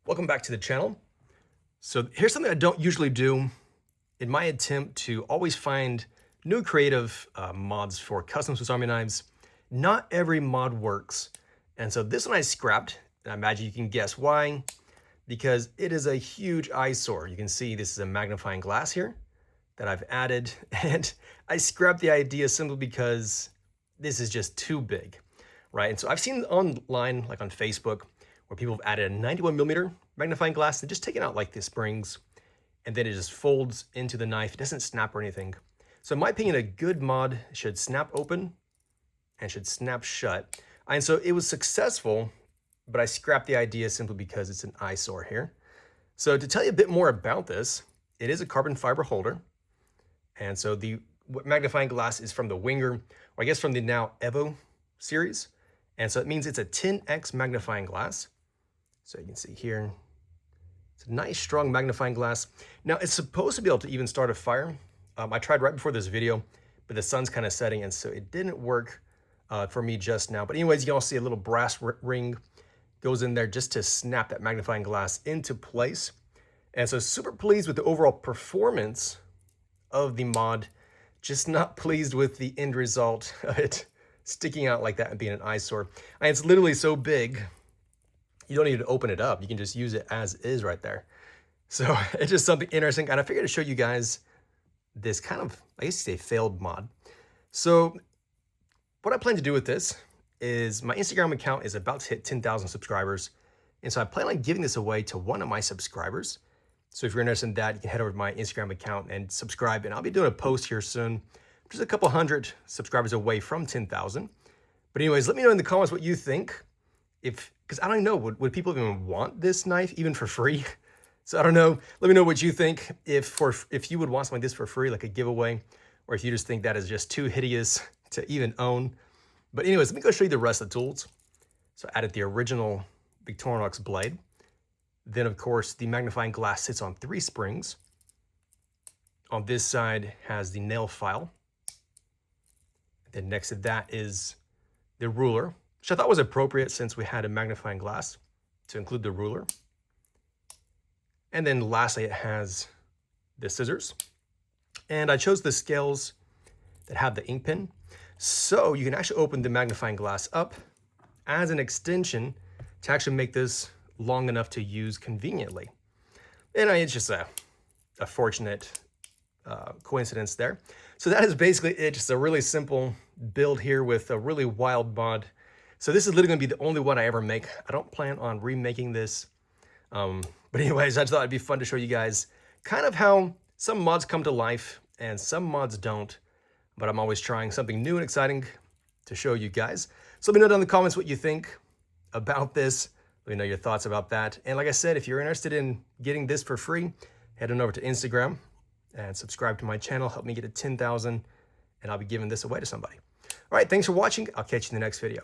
Welcome back to the channel. So here's something I don't usually do in my attempt to always find new creative mods for custom Swiss Army knives. Not every mod works. And so this one I scrapped, and I imagine you can guess why, because it is a huge eyesore. You can see this is a magnifying glass here that I've added, and I scrapped the idea simply because this is just too big, right? And so I've seen online, like on Facebook, where people have added a 91mm magnifying glass and just taken out like the springs, and then it just folds into the knife. It doesn't snap or anything. So in my opinion, a good mod should snap open and should snap shut. And so it was successful, but I scrapped the idea simply because it's an eyesore here. So to tell you a bit more about this, it is a carbon fiber holder. And so the magnifying glass is from the Wenger, or I guess from the now Evo series. And so it means it's a 10x magnifying glass. So you can see here, it's a nice strong magnifying glass. Now it's supposed to be able to even start a fire. I tried right before this video, but the sun's kind of setting, and so it didn't work for me just now. But anyways, you can all see a little brass ring goes in there just to snap that magnifying glass into place. And so super pleased with the overall performance of the mod, just not pleased with the end result of it sticking out like that and being an eyesore. And it's literally so big, you don't need to open it up. You can just use it as is right there. So it's just something interesting. And I figured to show you guys this kind of, I guess you say, failed mod. So what I plan to do with this is my Instagram account is about to hit 10,000 subscribers. And so I plan on giving this away to one of my subscribers. So if you're interested in that, you can head over to my Instagram account and subscribe. And I'll be doing a post here soon. Just a couple hundred subscribers away from 10,000. But anyways, let me know in the comments what you think. Because I don't know, would people even want this knife even for free? So I don't know. Let me know what you think. If you would want something like this for free, like a giveaway, or if you just think that is just too hideous to even own. But anyways, let me go show you the rest of the tools. So I added the original Victorinox blade. Then of course, the magnifying glass sits on 3 springs. On this side has the nail file. Then next to that is the ruler, which I thought was appropriate since we had a magnifying glass to include the ruler. And then lastly, it has the scissors. And I chose the scales that have the ink pen. So you can actually open the magnifying glass up as an extension to actually make this long enough to use conveniently. And it's just a fortunate coincidence there. So that is basically it. Just a really simple build here with a really wild mod. So this is literally gonna be the only one I ever make. I don't plan on remaking this. But anyways, I just thought it'd be fun to show you guys kind of how some mods come to life and some mods don't. But I'm always trying something new and exciting to show you guys. So let me know down in the comments what you think about this. Let me know your thoughts about that. And like I said, if you're interested in getting this for free, head on over to Instagram and subscribe to my channel. Help me get to 10,000, and I'll be giving this away to somebody. All right, thanks for watching. I'll catch you in the next video.